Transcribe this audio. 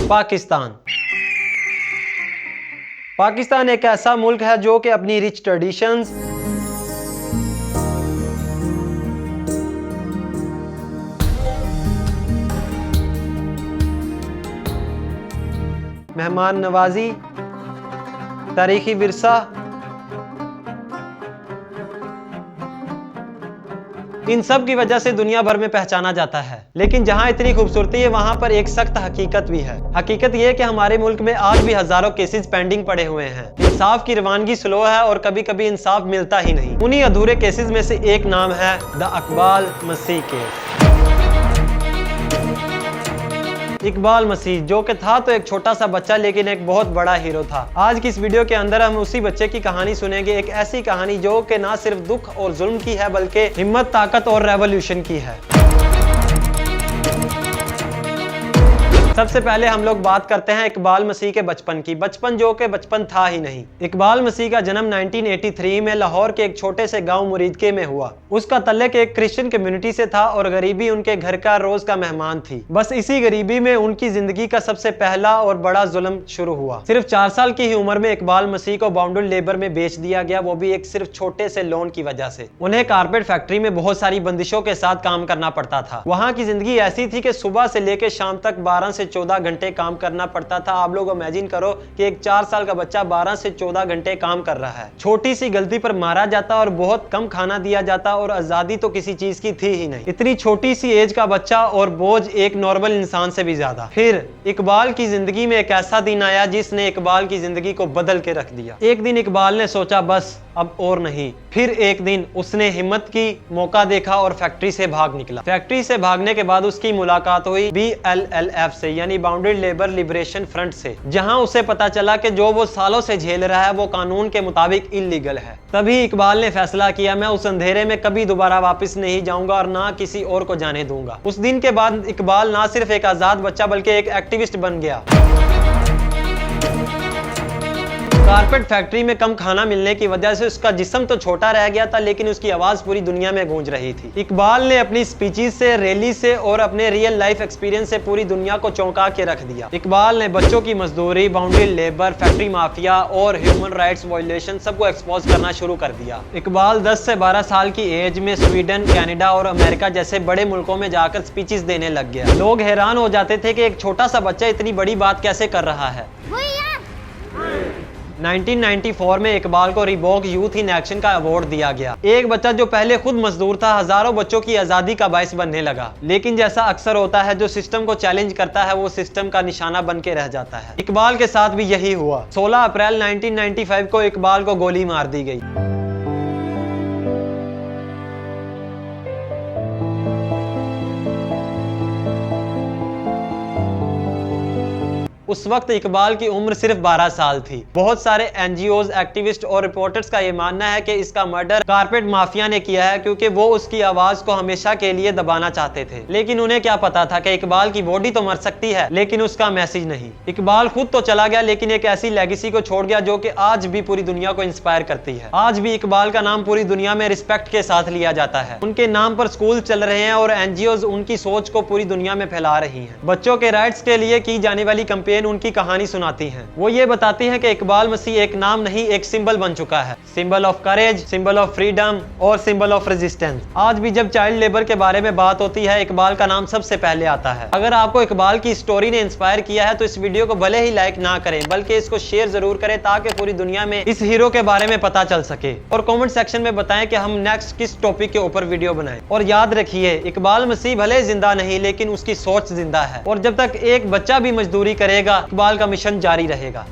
पाकिस्तान। पाकिस्तान एक ऐसा मुल्क है जो कि अपनी रिच ट्रेडिशंस, मेहमान नवाजी, तारीखी विरसा, इन सब की वजह से दुनिया भर में पहचाना जाता है। लेकिन जहां इतनी खूबसूरती है वहां पर एक सख्त हकीकत भी है। हकीकत यह कि हमारे मुल्क में आज भी हजारों केसेस पेंडिंग पड़े हुए हैं। इंसाफ की रवानगी स्लो है और कभी कभी इंसाफ मिलता ही नहीं। उन्हीं अधूरे केसेस में से एक नाम है द इकबाल मसीह केस। इकबाल मसीह जो कि था तो एक छोटा सा बच्चा लेकिन एक बहुत बड़ा हीरो था। आज की इस वीडियो के अंदर हम उसी बच्चे की कहानी सुनेंगे। एक ऐसी कहानी जो कि ना सिर्फ दुख और जुल्म की है बल्कि हिम्मत, ताकत और रेवोल्यूशन की है। सबसे पहले हम लोग बात करते हैं इकबाल मसीह के बचपन की। बचपन जो कि बचपन था ही नहीं। इकबाल मसीह का जन्म 1983 में लाहौर के एक छोटे से गांव मुरीदके में हुआ। उसका तल्लुक एक क्रिश्चियन कम्युनिटी से था और गरीबी उनके घर का रोज का मेहमान थी। बस इसी गरीबी में उनकी जिंदगी का सबसे पहला और बड़ा जुल्म शुरू हुआ। सिर्फ 4 साल की ही उम्र में इकबाल मसीह को बाउंड्री लेबर में बेच दिया गया, वो भी एक सिर्फ छोटे से लोन की वजह से। उन्हें कारपेट फैक्ट्री में बहुत सारी बंदिशों के साथ काम करना पड़ता था। वहाँ की जिंदगी ऐसी थी कि सुबह से लेकर शाम तक 12 से 14 घंटे काम करना पड़ता था। आप लोग इमेजिन करो कि एक 4 साल का बच्चा 12 से 14 घंटे काम कर रहा है। छोटी सी गलती पर मारा जाता और बहुत कम खाना दिया जाता और आजादी तो किसी चीज की थी ही नहीं। इतनी छोटी सी एज का बच्चा और बोझ एक नॉर्मल इंसान से भी ज्यादा। फिर इकबाल की जिंदगी में एक ऐसा दिन आया जिसने इकबाल की जिंदगी को बदल के रख दिया। एक दिन इकबाल ने सोचा बस अब और नहीं। फिर एक दिन उसने हिम्मत की, मौका देखा और फैक्ट्री से भाग निकला। फैक्ट्री से भागने के बाद उसकी मुलाकात हुई BLLF से, यानी बाउंड्री लेबर लिबरेशन फ्रंट से, जहां उसे पता चला कि जो वो सालों से झेल रहा है वो कानून के मुताबिक इल्लीगल है। तभी इकबाल ने फैसला किया मैं उस अंधेरे में कभी दोबारा वापस नहीं जाऊंगा और ना किसी और को जाने दूंगा। उस दिन के बाद इकबाल ना सिर्फ एक आजाद बच्चा बल्कि एक एक्टिविस्ट बन गया। कारपेट फैक्ट्री में कम खाना मिलने की वजह से उसका जिस्म तो छोटा रह गया था लेकिन उसकी आवाज पूरी दुनिया में गूंज रही थी। इकबाल ने अपनी स्पीचेस से, रैली से और अपने रियल लाइफ एक्सपीरियंस से पूरी दुनिया को चौंका के रख दिया। इकबाल ने बच्चों की मजदूरी, बाउंड्री लेबर, फैक्ट्री माफिया और ह्यूमन राइट्स वायलेशन सबको एक्सपोज करना शुरू कर दिया। इकबाल 10 से 12 साल की एज में स्वीडन, कनाडा और अमेरिका जैसे बड़े मुल्कों में जाकर स्पीचेस देने लग गया। लोग हैरान हो जाते थे कि एक छोटा सा बच्चा इतनी बड़ी बात कैसे कर रहा है। 1994 में इकबाल को रिबॉक यूथ इन एक्शन का अवार्ड दिया गया। एक बच्चा जो पहले खुद मजदूर था हजारों बच्चों की आजादी का बायस बनने लगा। लेकिन जैसा अक्सर होता है, जो सिस्टम को चैलेंज करता है वो सिस्टम का निशाना बन के रह जाता है। इकबाल के साथ भी यही हुआ। 16 अप्रैल 1995 को इकबाल को गोली मार दी गई। उस वक्त इकबाल की उम्र सिर्फ 12 साल थी। बहुत सारे NGOs, एक्टिविस्ट और रिपोर्टर्स का ये मानना है कि इसका मर्डर कारपेट माफिया ने किया है क्योंकि वो उसकी आवाज को हमेशा के लिए दबाना चाहते थे। लेकिन उन्हें क्या पता था कि इकबाल की बॉडी तो मर सकती है लेकिन उसका मैसेज नहीं। इकबाल खुद तो चला गया लेकिन एक ऐसी लेगेसी को छोड़ गया जो कि आज भी पूरी दुनिया को इंस्पायर करती है। आज भी इकबाल का नाम पूरी दुनिया में रिस्पेक्ट के साथ लिया जाता है। उनके नाम पर स्कूल चल रहे हैं और NGOs उनकी सोच को पूरी दुनिया में फैला रही है। बच्चों के राइट्स के लिए की जाने वाली कैंपेन उनकी कहानी सुनाती हैं। वो ये बताती हैं कि इकबाल मसीह एक नाम नहीं एक सिंबल बन चुका है। Symbol of courage, symbol of freedom और सिंबल ऑफ रेजिस्टेंस। आज भी जब चाइल्ड लेबर के बारे में बात होती है इकबाल का नाम सबसे पहले आता है। अगर आपको इकबाल की स्टोरी ने इंस्पायर किया है तो इस वीडियो को भले ही लाइक ना करें बल्कि इसको शेयर जरूर करें ताकि पूरी दुनिया में इस हीरो के बारे में पता चल सके। और कमेंट सेक्शन में बताएं कि हम नेक्स्ट किस टॉपिक के ऊपर वीडियो बनाएं। और याद रखिए इकबाल मसीह भले जिंदा नहीं लेकिन उसकी सोच जिंदा है और जब तक एक बच्चा भी मजदूरी करेगा इकबाल का मिशन जारी रहेगा।